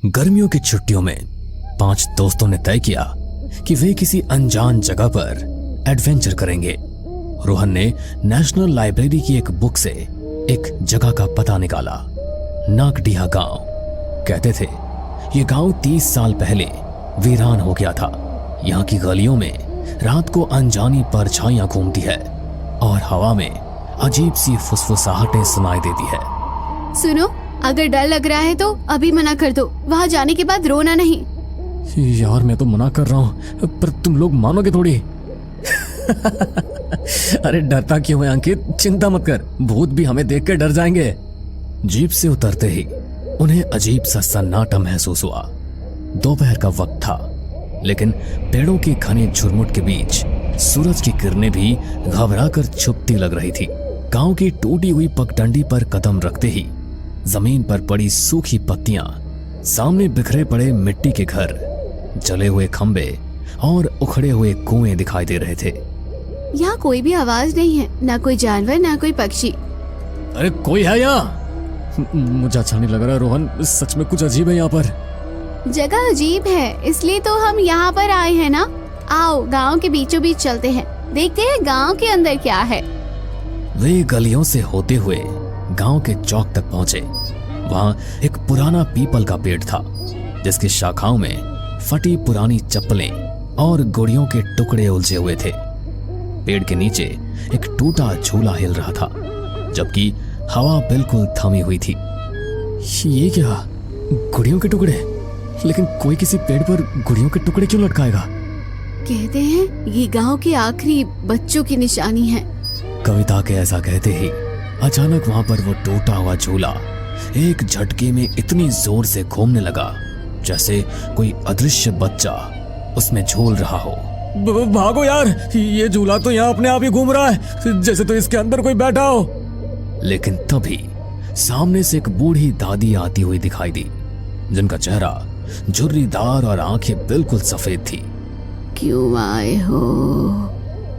गर्मियों की छुट्टियों में 5 दोस्तों ने तय किया कि वे किसी अनजान जगह पर एडवेंचर करेंगे। रोहन ने नेशनल लाइब्रेरी की एक बुक से एक जगह का पता निकाला, नाकडिहा गांव। कहते थे ये गांव 30 साल पहले वीरान हो गया था। यहाँ की गलियों में रात को अनजानी परछाइयां घूमती है और हवा में अजीब सी फुसफुसाहटें सुनाई देती है। सुनो, अगर डर लग रहा है तो अभी मना कर दो, वहाँ जाने के बाद रोना नहीं। यार मैं तो मना कर रहा हूँ, पर तुम लोग मानोगे थोड़ी। अरे डरता क्यों है अंकित, चिंता मत कर, भूत भी हमें देख कर डर जाएंगे। जीप से उतरते ही उन्हें अजीब सा सन्नाटा महसूस हुआ। दोपहर का वक्त था, लेकिन पेड़ों के घने झुरमुट के बीच सूरज की किरणें भी घबरा कर छुपती लग रही थी। गांव की टूटी हुई पगडंडी पर कदम रखते ही जमीन पर पड़ी सूखी पत्तियां, सामने बिखरे पड़े मिट्टी के घर, जले हुए खंबे और उखड़े हुए कुएं दिखाई दे रहे थे। यहाँ कोई भी आवाज नहीं है, ना कोई जानवर ना कोई पक्षी। अरे कोई है यहाँ? मुझे अच्छा नहीं लग रहा रोहन, सच में कुछ अजीब है यहाँ पर। जगह अजीब है, इसलिए तो हम यहाँ पर आए हैं ना। आओ गांव के बीचों बीच चलते हैं, देखते हैं गांव के अंदर क्या है। वे गलियों से होते हुए गांव के चौक तक पहुंचे। वहां एक पुराना पीपल का पेड़ था, जिसकी शाखाओं में फटी पुरानी चप्पलें और गुड़ियों के टुकड़े उलझे हुए थे। पेड़ के नीचे एक टूटा झूला हिल रहा था, जबकि हवा बिल्कुल थमी हुई थी। ये क्या, गुड़ियों के टुकड़े? लेकिन कोई किसी पेड़ पर गुड़ियों के टुकड़े क्यों लटकाएगा? कहते हैं ये गांव की आखिरी बच्चों की निशानी है। कविता के ऐसा कहते ही अचानक वहां पर वो टूटा हुआ झूला एक झटके में इतनी जोर से घूमने लगा, जैसे कोई अदृश्य बच्चा उसमें झूल रहा हो। भागो यार, ये झूला तो यहाँ अपने आप ही घूम रहा है, जैसे तो इसके अंदर कोई बैठा हो। लेकिन तभी सामने से एक बूढ़ी दादी आती हुई दिखाई दी, जिनका चेहरा झुर्रीदार और आंखें बिल्कुल सफेद थी। क्यों आए हो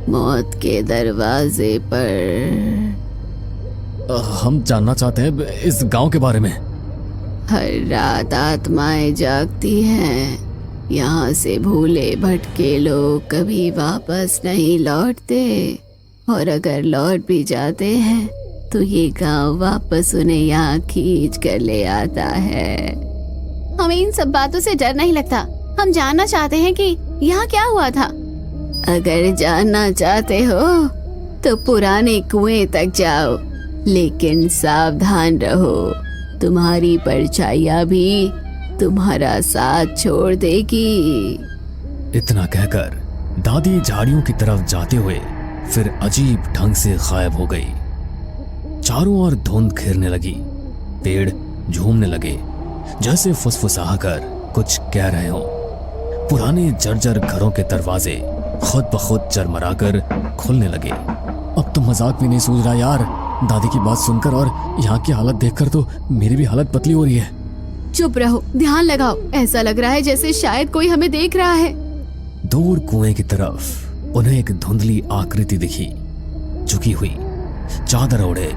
मौत के दरवाजे पर? हम जानना चाहते हैं इस गांव के बारे में। हर रात आत्माएं जागती हैं। यहाँ से भूले भटके लोग कभी वापस नहीं लौटते, और अगर लौट भी जाते हैं तो ये गांव वापस उन्हें यहाँ खींच कर ले आता है। हमें इन सब बातों से डर नहीं लगता, हम जानना चाहते हैं कि यहाँ क्या हुआ था। अगर जानना चाहते हो तो पुराने कुएं तक जाओ, लेकिन सावधान रहो, तुम्हारी परछाइयां भी तुम्हारा साथ छोड़ देगी। इतना कहकर दादी झाड़ियों की तरफ जाते हुए फिर अजीब ढंग से गायब हो गई। चारों ओर धुंध घिरने लगी, पेड़ झूमने लगे, जैसे फुसफुसाकर कुछ कह रहे हो। पुराने जर्जर घरों के दरवाजे खुद ब खुद चरमराकर खुलने लगे। अब तो मजाक भी नहीं सूझ रहा यार, दादी की बात सुनकर और यहाँ की हालत देखकर तो मेरी भी हालत पतली हो रही है। चुप रहो, ध्यान लगाओ, ऐसा लग रहा है जैसे शायद कोई हमें देख रहा है। दूर कुएं की तरफ उन्हें एक धुंधली आकृति दिखी, झुकी हुई, चादर ओढ़े,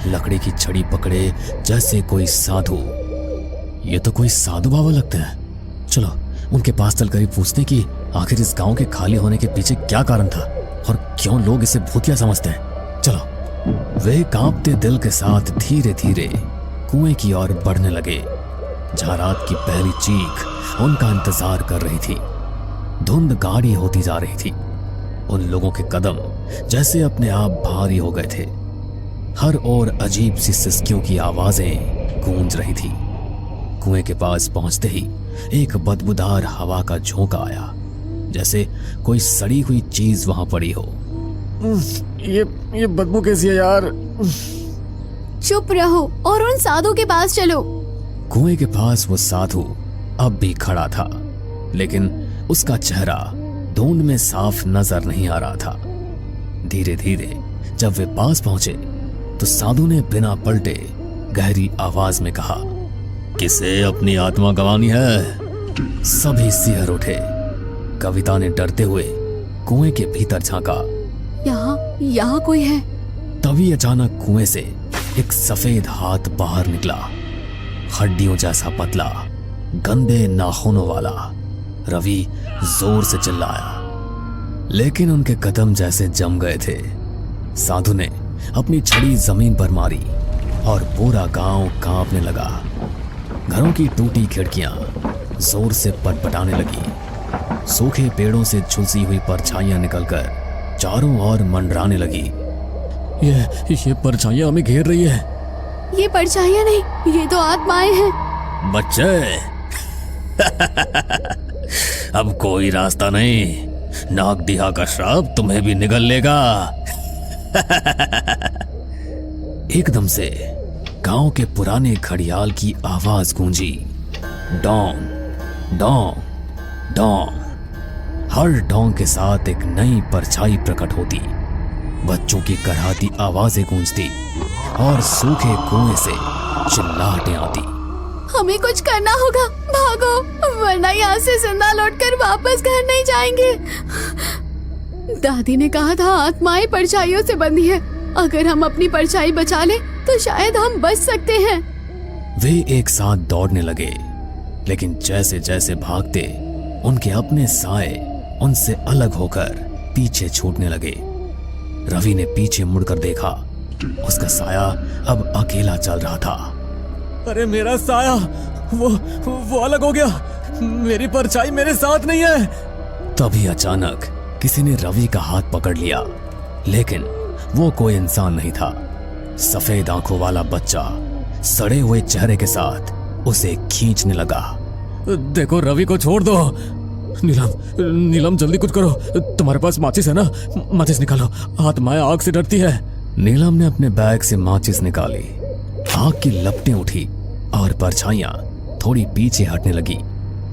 लकड़ी की छड़ी पकड़े, जैसे कोई साधु। ये तो कोई साधु बाबा लगते हैं। चलो उनके पास चलकर ही पूछते कि आखिर इस गांव के खाली होने के पीछे क्या कारण था और क्यों लोग इसे भूतिया समझते हैं। चलो। वे कांपते दिल के साथ धीरे धीरे कुएं की ओर बढ़ने लगे, जहां रात की पहली चीख उनका इंतजार कर रही थी। धुंध गाढ़ी होती जा रही थी, उन लोगों के कदम जैसे अपने आप भारी हो गए थे। हर ओर अजीब सी सिसकियों की आवाजें गूंज रही थी। कुएं के पास पहुंचते ही एक बदबूदार हवा का झोंका आया, जैसे कोई सड़ी हुई चीज वहां पड़ी हो। ये बदबू कैसी है यार? चुप रहो और उन साधु के पास चलो। कुएं के पास वो साधु अब भी खड़ा था, लेकिन उसका चेहरा धुंध में साफ नजर नहीं आ रहा था। धीरे धीरे जब वे पास पहुंचे तो साधु ने बिना पलटे गहरी आवाज में कहा, किसे अपनी आत्मा गंवानी है? सभी सिहर उठे। कविता ने डरते हुए कुएं के भीतर झांका। यहाँ कोई है। तभी अचानक कुएं से एक सफेद हाथ बाहर निकला, हड्डियों जैसा पतला, गंदे नाखूनों वाला। रवि जोर से चिल्लाया, लेकिन उनके कदम जैसे जम गए थे। साधु ने अपनी छड़ी जमीन पर मारी और पूरा गांव कांपने लगा। घरों की टूटी खिड़कियां जोर से पटपटाने लगी। सूखे पेड़ों से झुलसी हुई परछाइयां निकलकर चारों ओर मंडराने लगी। ये परछाइयां हमें घेर रही है। ये परछाइयां नहीं, ये तो आत्माएं हैं। बच्चे अब कोई रास्ता नहीं, नागदिहा का श्राप तुम्हें भी निगल लेगा। एकदम से गांव के पुराने घड़ियाल की आवाज गूंजी, डोंग डोंग डोंग। हर डोंग के साथ एक नई परछाई प्रकट होती, बच्चों की कराहती आवाजें गूंजती और सूखे कुएं से चिल्लाहटें आती। हमें कुछ करना होगा, भागो, वरना यहाँ से जिंदा लौटकर वापस घर नहीं जाएंगे। दादी ने कहा था आत्माएं परछाइयों से बंधी है। अगर हम अपनी परछाई बचा लें तो शायद हम बच सकते हैं। वे एक साथ दौड़ने लगे, लेकिन जैसे जैसे भागते उनके अपने साए उनसे अलग होकर पीछे छूटने लगे। रवि ने पीछे मुड़कर देखा, उसका साया अब अकेला चल रहा था। अरे मेरा साया, वो अलग हो गया, मेरी परछाई मेरे साथ नहीं है। तभी अचानक किसी ने रवि का हाथ पकड़ लिया, लेकिन वो कोई इंसान नहीं था। सफेद आंखों वाला बच्चा सड़े हुए चेहरे के साथ उसे खींचने लगा। देखो, रवि को छोड़ दो। नीलम जल्दी कुछ करो, तुम्हारे पास माचिस है ना? माचिस निकालो, आत्माएं आग से डरती है। नीलम ने अपने बैग से माचिस निकाली। आग की लपटें उठी और परछाइयां थोड़ी पीछे हटने लगी।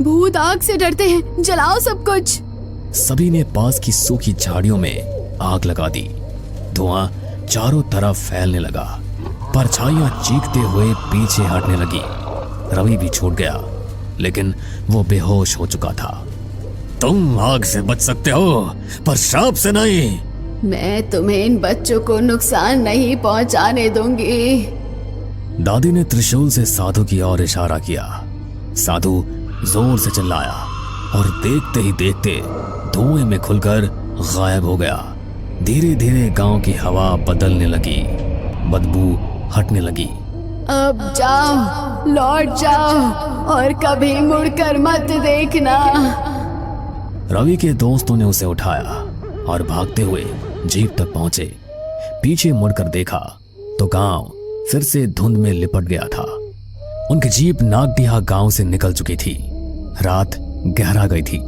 भूत आग से डरते हैं, जलाओ सब कुछ। सभी ने पास की सूखी झाड़ियों में आग लगा दी। धुआं चारों तरफ फैलने लगा। परछाइयां चीखते हुए पीछे हटने लगी। रवि भी छूट गया, लेकिन वो बेहोश हो चुका था। तुम आग से बच सकते हो, पर श्राप से नहीं। मैं तुम्हें इन बच्चों को नुकसान नहीं पहुंचाने दूंगी। दादी ने त्रिशूल से साधु की ओर इशारा किया। साधु जोर से चिल्लाया और देखते ही देखते धुएं में खुलकर गायब हो गया। धीरे धीरे गांव की हवा बदलने लगी, बदबू हटने लगी। अब जाओ, लौट जाओ और कभी मुड़कर मत देखना। रवि के दोस्तों ने उसे उठाया और भागते हुए जीप तक पहुंचे। पीछे मुड़कर देखा तो गांव फिर से धुंध में लिपट गया था। उनकी जीप नागदिहा गांव से निकल चुकी थी। रात गहरा गई थी,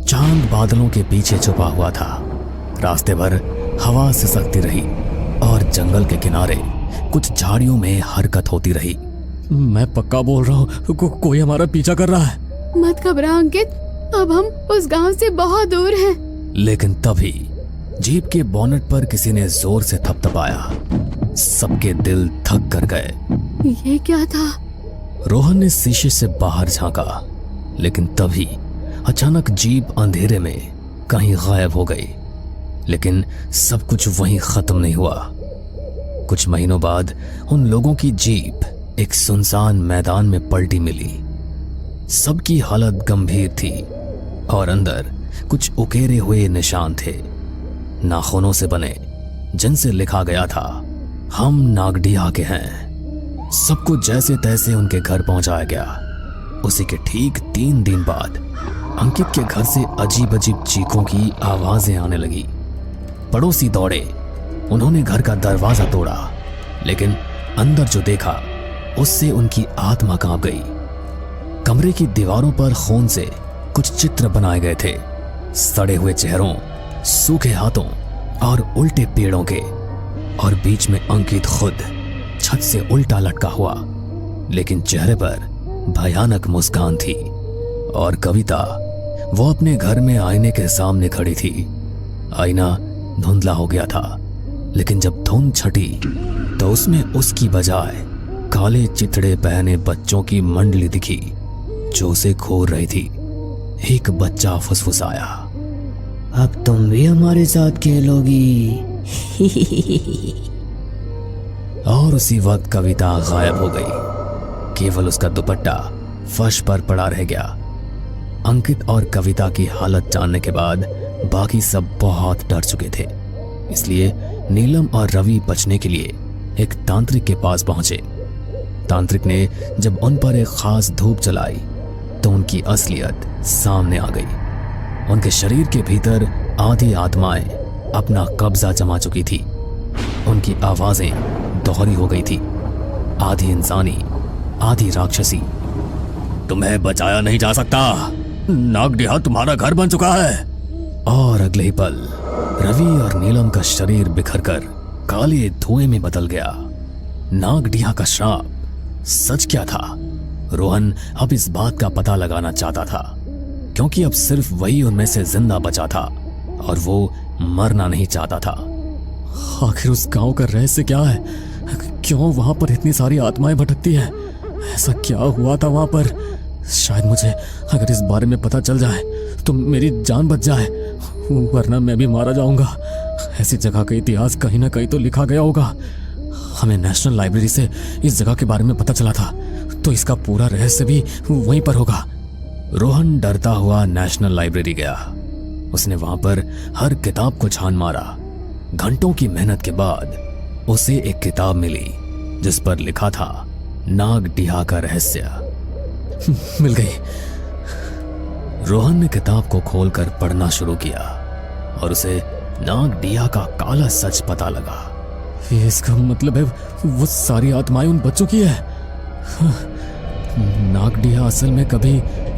चांद बादलों के पीछे छुपा हुआ था। रास्ते भर हवा सिसकती रही और जंगल के किनारे कुछ झाड़ियों में हरकत होती रही। मैं पक्का बोल रहा हूँ, कोई हमारा पीछा कर रहा है। मत घबरा अंकित, अब हम उस गांव से बहुत दूर हैं। लेकिन तभी जीप के बोनट पर किसी ने जोर से थपथपाया। सबके दिल थक कर गए। ये क्या था? रोहन ने शीशे से बाहर झांका, लेकिन तभी अचानक जीप अंधेरे में कहीं गायब हो गई। लेकिन सब कुछ वहीं खत्म नहीं हुआ। कुछ महीनों बाद उन लोगों की जीप एक सुनसान मैदान में पलटी मिली। सबकी हालत गंभीर थी और अंदर कुछ उकेरे हुए निशान थे, नाखूनों से बने, जिनसे लिखा गया था, हम नागदिहा के हैं। सबको जैसे तैसे उनके घर पहुंचाया गया। उसी के ठीक 3 दिन बाद अंकित के घर से अजीब अजीब चीखों की आवाजें आने लगी। पड़ोसी दौड़े, उन्होंने घर का दरवाजा तोड़ा, लेकिन अंदर जो देखा उससे उनकी आत्मा कांप गई। कमरे की दीवारों पर खून से कुछ चित्र बनाए गए थे, सड़े हुए चेहरों, सूखे हाथों और उल्टे पेड़ों के, और बीच में अंकित खुद छत से उल्टा लटका हुआ, लेकिन चेहरे पर भयानक मुस्कान थी। और कविता, वो अपने घर में आईने के सामने खड़ी थी। आईना धुंधला हो गया था, लेकिन जब धुंध छटी तो उसमें उसकी बजाय काले चितड़े पहने बच्चों की मंडली दिखी जो उसे घूर रही थी। एक बच्चा फुसफुसाया, अब तुम भी हमारे साथ खेलोगी। और उसी वक्त कविता गायब हो गई। केवल उसका दुपट्टा फर्श पर पड़ा रह गया। अंकित और कविता की हालत जानने के बाद बाकी सब बहुत डर चुके थे, इसलिए नीलम और रवि बचने के लिए एक तांत्रिक के पास पहुंचे। तांत्रिक ने जब उन पर एक खास धूप जलाई तो उनकी असलियत सामने आ गई। उनके शरीर के भीतर आधी आत्माएं अपना कब्जा जमा चुकी थी। उनकी आवाजें दोहरी हो गई थी, आधी इंसानी आधी राक्षसी। तुम्हें बचाया नहीं जा सकता, नागडिहा तुम्हारा घर बन चुका है। और अगले ही पल रवि और नीलम का शरीर बिखरकर काले धुएं में बदल गया। नागडिहा का श्राप सच क्या था? रोहन अब इस बात का पता लगाना चाहता था, क्योंकि अब सिर्फ वही उनमें से जिंदा बचा था और वो मरना नहीं चाहता था। आखिर उस गांव का रहस्य क्या है? क्यों वहां पर इतनी सारी आत्माएं भटकती हैं? ऐसा क्या हुआ था वहां पर? शायद मुझे अगर इस बारे में पता चल जाए तो मेरी जान बच जाए, वरना मैं भी मारा जाऊंगा। ऐसी जगह का इतिहास कहीं ना कहीं तो लिखा गया होगा। हमें नेशनल लाइब्रेरी से इस जगह के बारे में पता चला था, तो इसका पूरा रहस्य भी वहीं पर होगा। रोहन डरता हुआ नेशनल लाइब्रेरी गया। उसने वहां पर हर किताब को छान मारा। घंटों की मेहनत के बाद उसे एक किताब मिली जिस पर लिखा था नागडिहा का रहस्य। मिल गई। रोहन ने किताब को खोलकर पढ़ना शुरू किया और उसे नागडिहा का काला सच पता लगा। इसका मतलब है वो सारी आत्माएं उन बच्चों की है। नागडिहा असल में कभी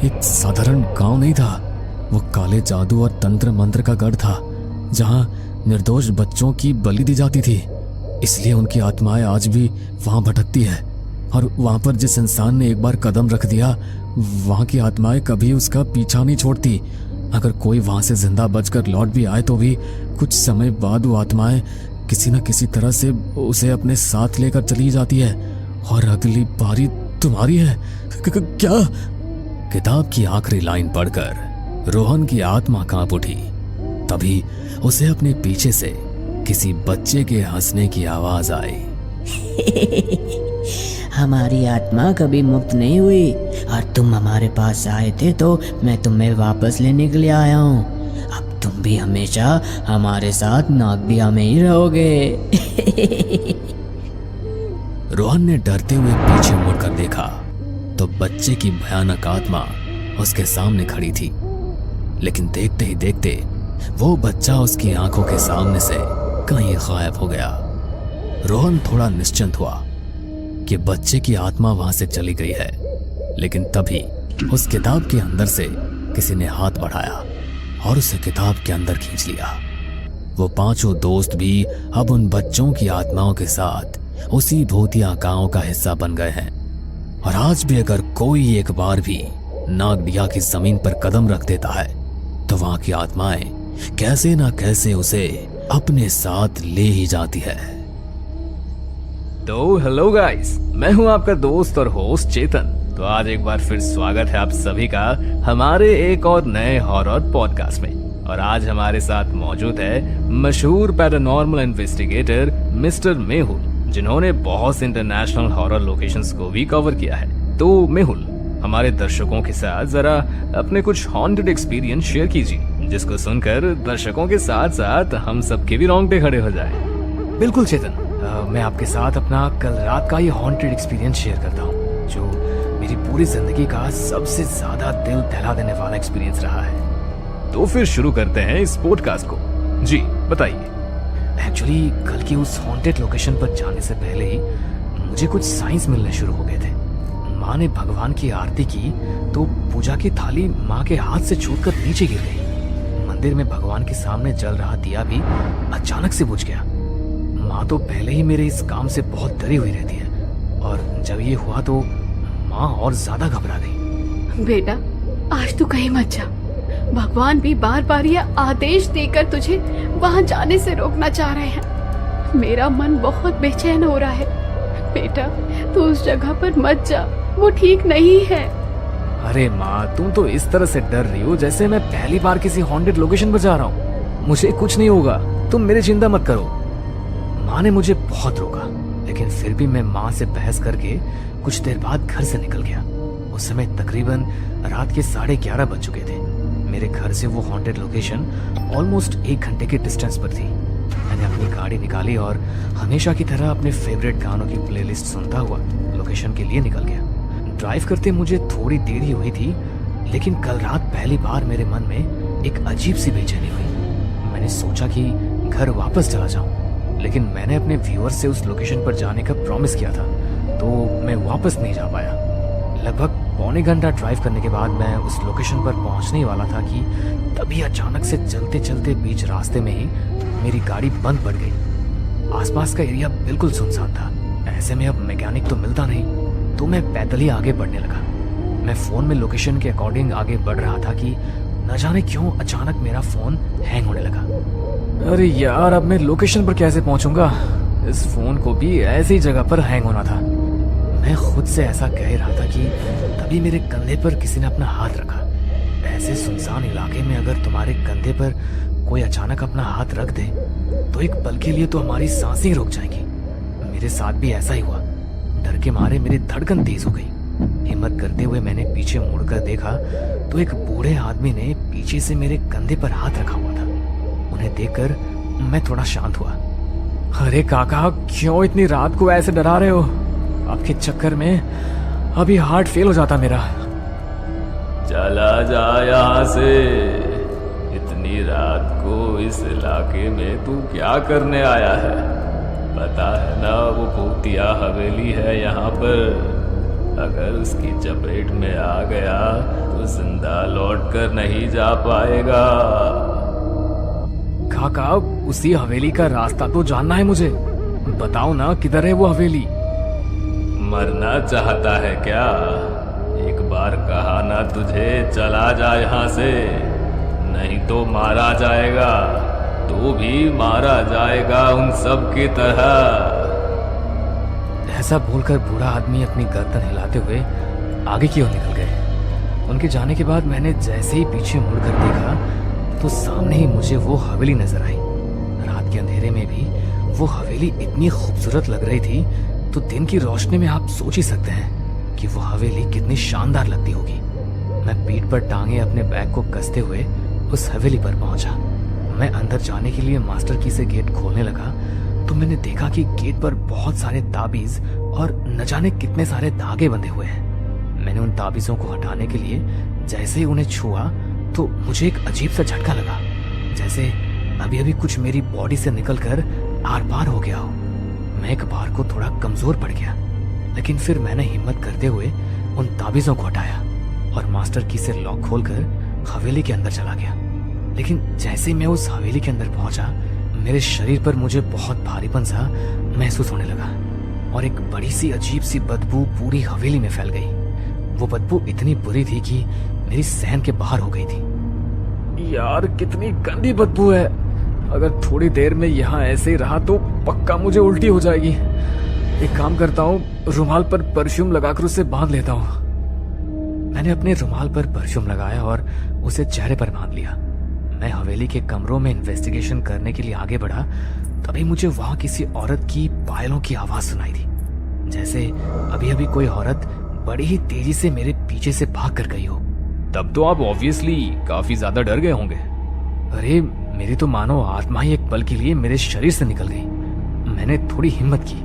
एक साधारण गांव नहीं था। वो काले जादू और तंत्र मंत्र का गढ़ था, जहां निर्दोष बच्चों की बलि दी जाती थी। इसलिए उनकी आत्माएं आज भी वहां भटकती है, और वहां पर जिस इंसान ने एक बार कदम रख दिया, वहां की आत्माएं कभी उसका पीछा नहीं छोड़ती। अगर कोई वहां से जिंदा बचकर लौट भी आए तो भी कुछ समय बाद वो आत्माएं किसी न किसी तरह से उसे अपने साथ लेकर चली जाती है। और अगली बारी तुम्हारी है। क्या? किताब की आखिरी लाइन पढ़कर रोहन की आत्मा कांप उठी। तभी उसे अपने पीछे से किसी बच्चे के हंसने की आवाज आई। हमारी आत्मा कभी मुक्त नहीं हुई, और तुम हमारे पास आए थे तो मैं तुम्हें वापस लेने के लिए आया हूँ। अब तुम भी हमेशा हमारे साथ नागडिहा में ही रहोगे। रोहन ने डरते हुए पीछे मुड़कर देखा तो बच्चे की भयानक आत्मा उसके सामने खड़ी थी। लेकिन देखते ही देखते वो बच्चा उसकी आंखों के सामने से कहीं गायब हो गया। रोहन थोड़ा निश्चिंत हुआ कि बच्चे की आत्मा वहां से चली गई है, लेकिन तभी उस किताब के अंदर से किसी ने हाथ बढ़ाया और उसे किताब के अंदर खींच लिया। वो पांचों दोस्त भी अब उन बच्चों की आत्माओं के साथ उसी भूतिया गांव का हिस्सा बन गए हैं। और आज भी अगर कोई एक बार भी नागडिहा की जमीन पर कदम रख देता है तो वहां की आत्माएं कैसे ना कैसे उसे अपने साथ ले ही जाती है। तो हेलो गाइस, मैं हूं आपका दोस्त और होस्ट चेतन। तो आज एक बार फिर स्वागत है आप सभी का हमारे एक और नए हॉरर पॉडकास्ट में। और आज हमारे साथ मौजूद है मशहूर पैरानॉर्मल इन्वेस्टिगेटर मिस्टर मेहुल, जिन्होंने बहुत से इंटरनेशनल हॉरर लोकेशंस को भी कवर किया है। तो मेहुल, हमारे दर्शकों के साथ जरा अपने कुछ हॉन्टेड एक्सपीरियंस शेयर कीजिए, जिसको सुनकर दर्शकों के साथ साथ हम सबके भी रोंगटे खड़े हो जाए। बिल्कुल चेतन, मैं आपके साथ अपना कल रात का ये हॉन्टेड एक्सपीरियंस शेयर करता हूँ, जो मेरी पूरी जिंदगी का सबसे ज्यादा दिल दहला देने वाला एक्सपीरियंस रहा है। तो फिर शुरू करते हैं इस पॉडकास्ट को। जी बताइए। एक्चुअली कल की उस हॉन्टेड लोकेशन पर जाने से पहले ही मुझे कुछ साइंस मिलने शुरू हो गए थे। माँ ने भगवान की आरती की तो पूजा की थाली माँ के हाथ से छूटकर नीचे गिर गई। मंदिर में भगवान के सामने जल रहा दिया भी अचानक से बुझ गया। माँ तो पहले ही मेरे इस काम से बहुत डरी हुई रहती है, और जब ये हुआ तो माँ और ज्यादा घबरा गई। बेटा, आज तू कहीं मत जा। भगवान भी बार बार यह आदेश देकर तुझे वहां जाने से रोकना चाह रहे हैं। मेरा मन बहुत बेचैन हो रहा है। बेटा, तू उस जगह पर मत जा, वो ठीक नहीं है। अरे माँ, तुम तो इस तरह से डर रही हो जैसे मैं पहली बार किसी हॉन्टेड लोकेशन पर जा रहा हूँ। मुझे कुछ नहीं होगा, तुम मेरी चिंता मत करो। माँ ने मुझे बहुत रोका, लेकिन फिर भी मैं माँ से बहस करके कुछ देर बाद घर से निकल गया। उस समय तकरीबन रात के 11:30 बज चुके थे। मेरे घर से वो हॉन्टेड लोकेशन ऑलमोस्ट 1 घंटे के डिस्टेंस पर थी। मैंने अपनी गाड़ी निकाली और हमेशा की तरह अपने फेवरेट गानों की प्लेलिस्ट सुनता हुआ लोकेशन के लिए निकल गया। ड्राइव करते मुझे थोड़ी देर ही हुई थी, लेकिन कल रात पहली बार मेरे मन में एक अजीब सी बेचैनी हुई। मैंने सोचा कि घर वापस चला जाऊं, लेकिन मैंने अपने व्यूअर्स से उस लोकेशन पर जाने का प्रॉमिस किया था, तो मैं वापस नहीं जा पाया। लगभग पौने घंटा ड्राइव करने के बाद मैं उस लोकेशन पर पहुंचने ही वाला था कि तभी अचानक से चलते चलते बीच रास्ते में ही मेरी गाड़ी बंद पड़ गई। आसपास का एरिया बिल्कुल सुनसान था। ऐसे में अब मैकेनिक तो मिलता नहीं, तो मैं पैदल ही आगे बढ़ने लगा। मैं फोन में लोकेशन के अकॉर्डिंग आगे बढ़ रहा था कि न जाने क्यों अचानक मेरा फोन हैंग होने लगा। अरे यार, अब मैं लोकेशन पर कैसे पहुंचूंगा? इस फोन को भी ऐसी जगह पर हैंग होना था। मैं खुद से ऐसा कह रहा था कि तभी मेरे कंधे पर किसी ने अपना हाथ रखा। ऐसे सुनसान इलाके में अगर तुम्हारे कंधे पर कोई अचानक अपना हाथ रख दे तो एक पल के लिए तो हमारी सांसें ही रुक जाएंगी। मेरे साथ भी ऐसा ही हुआ। डर के मारे मेरी धड़कन तेज हो गई। हिम्मत करते हुए मैंने पीछे मुड़कर देखा तो एक बूढ़े आदमी ने पीछे से मेरे कंधे पर हाथ रखा हुआ था। उन्हें देखकर मैं थोड़ा शांत हुआ। अरे काका, क्यों इतनी रात को ऐसे डरा रहे हो? आपके चक्कर में अभी हार्ट फेल हो जाता मेरा। चला जा यहाँ से। इतनी रात को इस इलाके में तू क्या करने आया है? पता है ना वो भूतिया हवेली है यहाँ पर। अगर उसकी चपेट में आ गया तो जिंदा लौट कर नहीं जा पाएगा। काका, उसी हवेली का रास्ता तो जानना है मुझे। बताओ ना, किधर है वो हवेली? मरना चाहता है क्या? एक बार कहा ना तुझे, चला जा यहाँ से, नहीं तो मारा जाएगा। तू भी मारा जाएगा उन सब की तरह। ऐसा बोलकर बूढ़ा आदमी अपनी गर्दन हिलाते हुए आगे की ओर निकल गए। उनके जाने के बाद मैंने जैसे ही पीछे मुड़कर देखा तो सामने ही मुझे वो हवेली नजर आई। रात के अंधेरे में भी वो हवेली इतनी खूबसूरत लग रही थी, तो दिन की रोशनी में आप सोच ही सकते हैं कि वो हवेली कितनी शानदार लगती होगी। मैं पीठ पर टांगे अपने बैग को कसते हुए उस हवेली पर पहुंचा। मैं अंदर जाने के लिए मास्टर की से गेट खोलने लगा तो मैंने देखा कि गेट पर बहुत सारे ताबीज और न जाने कितने सारे धागे बंधे हुए हैं। मैंने उन ताबीजों को हटाने के लिए जैसे ही उन्हें छुआ तो मुझे एक अजीब सा झटका लगा, जैसे अभी अभी कुछ मेरी बॉडी से निकलकर आर पार हो गया हो। मैं एक बार को थोड़ा कमजोर पड़ गया, लेकिन फिर मैंने हिम्मत करते हुए उन ताबीजों को हटाया और मास्टर की से लॉक खोलकर हवेली के अंदर चला गया। लेकिन जैसे ही मैं उस हवेली के अंदर पहुंचा, मेरे शरीर पर मुझे बहुत भारीपन सा महसूस होने लगा और एक बड़ी सी अजीब सी बदबू पूरी हवेली में फैल गई। वो बदबू इतनी बुरी थी कि मेरी सहन के बाहर हो गई थी। यार, कितनी गंदी बदबू है। अगर थोड़ी देर में यहाँ ऐसे ही रहा तो पक्का मुझे उल्टी हो जाएगी। एक काम करता हूँ, रुमाल पर परफ्यूम लगाकर उसे बांध लेता हूँ। मैंने अपने रुमाल पर परफ्यूम लगाया और उसे चेहरे पर बांध लिया। मैं हवेली के कमरों में इन्वेस्टिगेशन करने के लिए आगे बढ़ा, तभी मुझे वहां किसी औरत की पायलों की आवाज सुनाई दी, जैसे अभी अभी कोई औरत बड़ी ही तेजी से मेरे पीछे से भाग कर गई हो। तब तो आप ऑब्वियसली काफी ज्यादा डर गए होंगे। अरे, मेरी तो मानो आत्मा ही एक पल के लिए मेरे शरीर से निकल गई। मैंने थोड़ी हिम्मत की,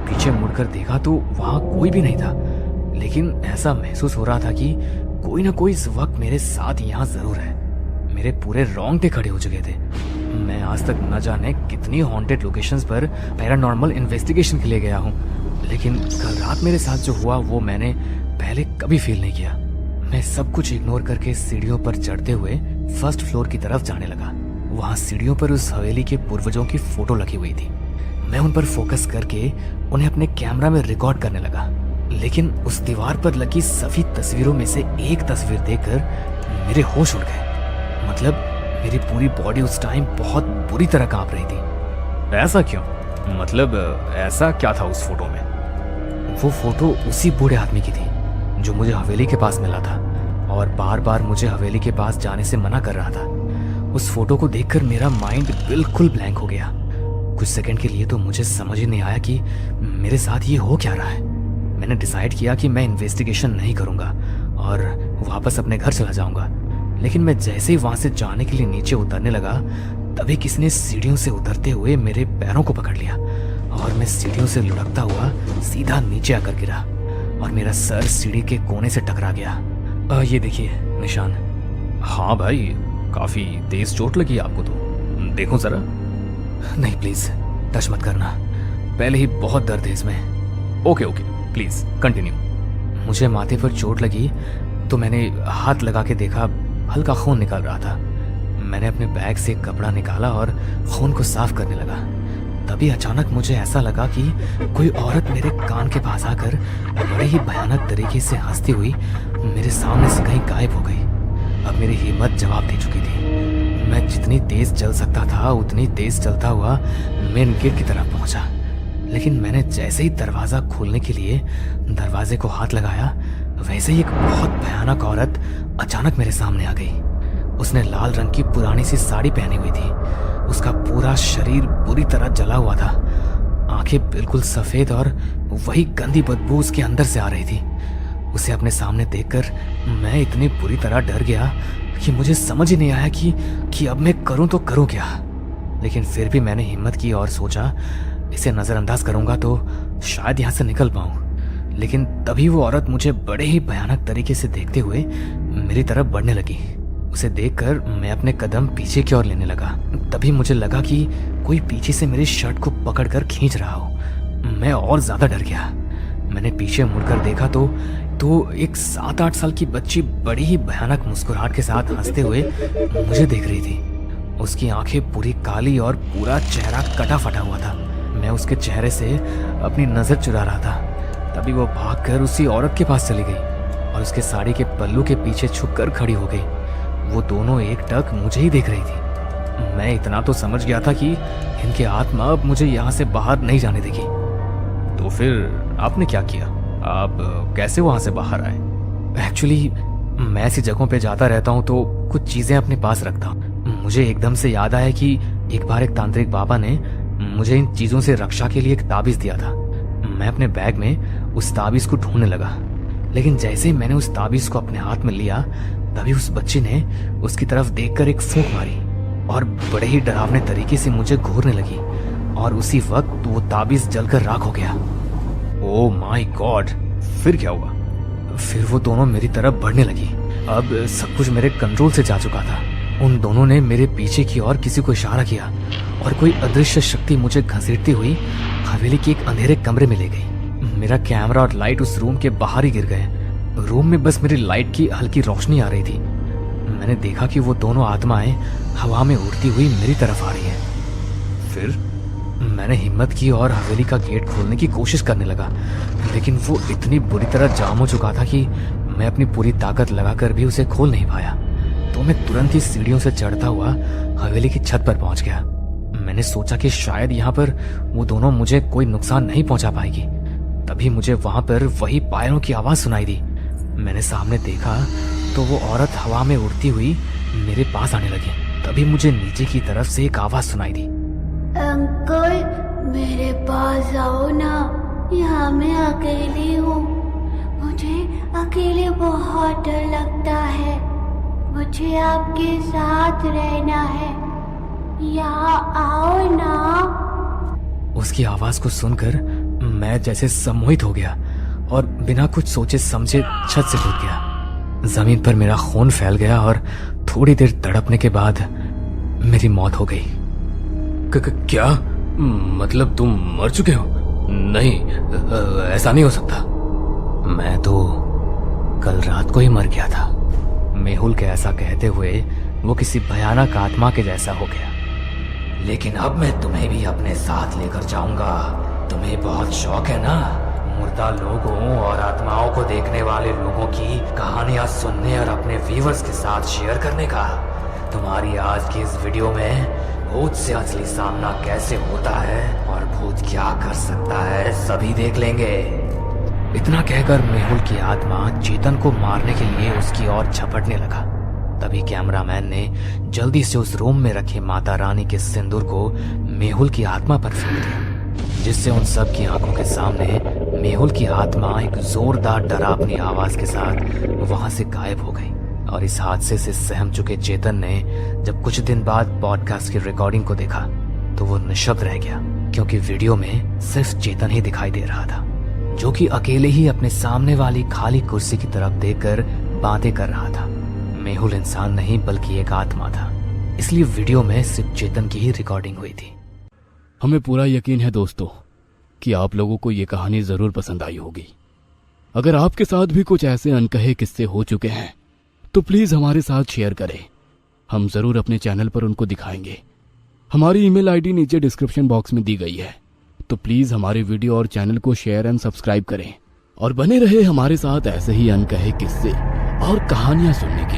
पीछे मुड़कर देखा तो वहां कोई भी नहीं था, लेकिन ऐसा महसूस हो रहा था कि कोई ना कोई इस वक्त मेरे साथ यहाँ जरूर है। मेरे पूरे रोंगटे खड़े हो चुके थे। मैं आज तक न जाने कितनी हॉन्टेड लोकेशंस पर पैरानॉर्मल इन्वेस्टिगेशन के लिए गया हूँ, लेकिन कल रात मेरे साथ जो हुआ वो मैंने पहले कभी फील नहीं किया। मैं सब कुछ इग्नोर करके सीढ़ियों पर चढ़ते हुए फर्स्ट फ्लोर की तरफ जाने लगा। वहाँ सीढ़ियों पर उस हवेली के पूर्वजों की फोटो लगी हुई थी। मैं उन पर फोकस करके उन्हें अपने कैमरा में रिकॉर्ड करने लगा, लेकिन उस दीवार पर लगी सभी तस्वीरों में से एक तस्वीर देखकर मेरे होश उड़ गए। मतलब मेरी पूरी बॉडी उस टाइम बहुत बुरी तरह कांप रही थी। ऐसा क्यों? मतलब ऐसा क्या था उस फोटो में? वो फोटो उसी बूढ़े आदमी की थी जो मुझे हवेली के पास मिला था और बार बार मुझे हवेली के पास जाने से मना कर रहा था। उस फोटो को देखकर मेरा माइंड बिल्कुल ब्लैंक हो गया। कुछ सेकंड के लिए तो मुझे समझ ही नहीं आया कि मेरे साथ ये हो क्या रहा है। मैंने डिसाइड किया कि मैं इन्वेस्टिगेशन नहीं करूँगा और वापस अपने घर चला जाऊँगा। लेकिन मैं जैसे ही वहाँ से जाने के लिए नीचे उतरने लगा, तभी किसी ने सीढ़ियों से उतरते हुए मेरे पैरों को पकड़ लिया और मैं सीढ़ियों से लुढ़कता हुआ सीधा नीचे आकर गिरा और मेरा सर सीढ़ी के कोने से टकरा गया। ये देखिए निशान। हाँ भाई, काफी तेज चोट लगी आपको तो, देखो जरा। नहीं प्लीज टच मत करना, पहले ही बहुत दर्द है इसमें। Okay please continue. मुझे माथे पर चोट लगी तो मैंने हाथ लगा के देखा, हल्का खून निकल रहा था। मैंने अपने बैग से एक कपड़ा निकाला और खून को साफ करने लगा। तभी अचानक मुझे ऐसा लगा कि कोई औरत मेरे कान के पास आकर बड़े ही भयानक तरीके से हंसती हुई मेरे सामने से कहीं गायब हो गई। अब मेरी हिम्मत जवाब दे चुकी थी। मैं जितनी तेज चल सकता था उतनी तेज चलता हुआ मेन गेट की तरफ पहुंचा। लेकिन मैंने जैसे ही दरवाज़ा खोलने के लिए दरवाजे को हाथ लगाया, वैसे ही एक बहुत भयानक औरत अचानक मेरे सामने आ गई। उसने लाल रंग की पुरानी सी साड़ी पहनी हुई थी। उसका पूरा शरीर बुरी तरह जला हुआ था। आंखें बिल्कुल सफ़ेद और वही गंदी बदबू उसके अंदर से आ रही थी। उसे अपने सामने देखकर मैं इतनी बुरी तरह डर गया कि मुझे समझ ही नहीं आया कि अब मैं करूं तो करूं क्या। लेकिन फिर भी मैंने हिम्मत की और सोचा इसे नज़रअंदाज करूंगा तो शायद यहाँ से निकल पाऊं। लेकिन तभी वो औरत मुझे बड़े ही भयानक तरीके से देखते हुए मेरी तरफ बढ़ने लगी। उसे देखकर मैं अपने कदम पीछे की ओर लेने लगा। तभी मुझे लगा कि कोई पीछे से मेरी शर्ट को पकड़कर खींच रहा हो। मैं और ज्यादा डर गया। मैंने पीछे मुड़कर देखा तो एक 7-8 साल की बच्ची बड़ी ही भयानक मुस्कुराहट के साथ हंसते हुए मुझे देख रही थी। उसकी आंखें पूरी काली और पूरा चेहरा कटा फटा हुआ था। मैं उसके चेहरे से अपनी नजर चुरा रहा था। तभी वो भागकर उसी औरत के पास चली गई और उसके साड़ी के पल्लू के पीछे छुपकर खड़ी हो गई। वो दोनों एक टक मुझे ही देख रही थी। मैं इतना तो समझ गया था कि इनकी आत्मा अब मुझे यहाँ से बाहर नहीं जाने देगी। तो फिर आपने क्या किया? आप कैसे वहां से बाहर आए? एक्चुअली मैं ऐसी जगहों पे जाता रहता हूँ तो कुछ चीजें अपने पास रखता हूँ। मुझे एकदम से याद आया कि एक बार एक तांत्रिक बाबा ने मुझे इन चीजों से रक्षा के लिए एक ताबीज दिया था। मैं अपने बैग में उस ताबीज को ढूंढने लगा। लेकिन जैसे ही मैंने उस ताबीज को अपने हाथ में लिया, तभी उस बच्ची ने उसकी तरफ देखकर एक फूंक मारी और बड़े ही डरावने तरीके से मुझे घूरने लगी और उसी वक्त वो ताबीज जलकर राख हो गया। Oh my God! फिर क्या हुआ? फिर वो दोनों मेरी तरफ बढ़ने लगी। अब सब कुछ मेरे कंट्रोल से जा चुका था। उन दोनों ने मेरे पीछे की ओर किसी को इशारा किया और कोई अदृश्य शक्ति मुझे घसीटती हुई हवेली के एक अंधेरे कमरे में ले गई। मेरा कैमरा और लाइट उस रूम के बाहर ही गिर गए। रूम में बस मेरी लाइट की हल्की रोशनी आ रही थी। मैंने देखा कि वो दोनों आत्माएं हवा में उड़ती हुई मेरी तरफ आ रही हैं। फिर मैंने हिम्मत की और हवेली का गेट खोलने की कोशिश करने लगा, लेकिन वो इतनी बुरी तरह जाम हो चुका था कि मैं अपनी पूरी ताकत लगाकर भी उसे खोल नहीं पाया। तो मैं तुरंत ही सीढ़ियों से चढ़ता हुआ हवेली की छत पर पहुंच गया। मैंने सोचा कि शायद यहाँ पर वो दोनों मुझे कोई नुकसान नहीं पहुंचा पाएगी। तभी मुझे वहां पर वही पायरों की आवाज सुनाई दी। मैंने सामने देखा तो वो औरत हवा में उड़ती हुई मेरे पास आने लगी। तभी मुझे नीचे की तरफ से एक आवाज सुनाई दी, अंकल मेरे पास आओ ना, यहाँ मैं अकेली हूँ। मुझे अकेले बहुत डर लगता है। मुझे आपके साथ रहना है, यहाँ आओ ना। उसकी आवाज को सुनकर मैं जैसे सम्मोहित हो गया और बिना कुछ सोचे समझे छत से कूद गया। जमीन पर मेरा खून फैल गया और थोड़ी देर तड़पने के बाद मेरी मौत हो गई। क्या मतलब तुम मर चुके हो? नहीं, ऐसा नहीं हो सकता। मैं तो कल रात को ही मर गया था। मेहुल के ऐसा कहते हुए वो किसी भयानक आत्मा के जैसा हो गया। लेकिन अब मैं तुम्हें भी अपने साथ लेकर जाऊंगा। तुम्हें बहुत शौक है ना मुर्दा लोगों और आत्माओं को देखने वाले लोगों की कहानियां सुनने और अपने व्यूअर्स के साथ शेयर करने का। तुम्हारी आज की इस वीडियो में भूत से असली सामना कैसे होता है और भूत क्या कर सकता है सभी देख लेंगे। इतना कहकर मेहुल की आत्मा चेतन को मारने के लिए उसकी ओर झपटने लगा। तभी कैमरामैन ने जल्दी से उस रूम में रखे माता रानी के सिंदूर को मेहुल की आत्मा पर फेंक दिया, जिससे उन सब की आंखों के सामने मेहुल की आत्मा एक जोरदार डरावनी आवाज के साथ वहां से गायब हो गई। और इस हादसे से सहम चुके चेतन ने जब कुछ दिन बाद पॉडकास्ट की रिकॉर्डिंग को देखा तो वो निशब्द रह गया, क्योंकि वीडियो में सिर्फ चेतन ही दिखाई दे रहा था, जो कि अकेले ही अपने सामने वाली खाली कुर्सी की तरफ देखकर बातें कर रहा था। मेहुल इंसान नहीं बल्कि एक आत्मा था, इसलिए वीडियो में सिर्फ चेतन की ही रिकॉर्डिंग हुई थी। हमें पूरा यकीन है दोस्तों कि आप लोगों को ये कहानी जरूर पसंद आई होगी। अगर आपके साथ भी कुछ ऐसे अनकहे किस्से हो चुके हैं तो प्लीज हमारे साथ शेयर करें, हम जरूर अपने चैनल पर उनको दिखाएंगे। हमारी ईमेल आईडी नीचे डिस्क्रिप्शन बॉक्स में दी गई है, तो प्लीज हमारे वीडियो और चैनल को शेयर एंड सब्सक्राइब करें और बने रहे हमारे साथ ऐसे ही अनकहे किस्से और कहानियां सुनने के लिए।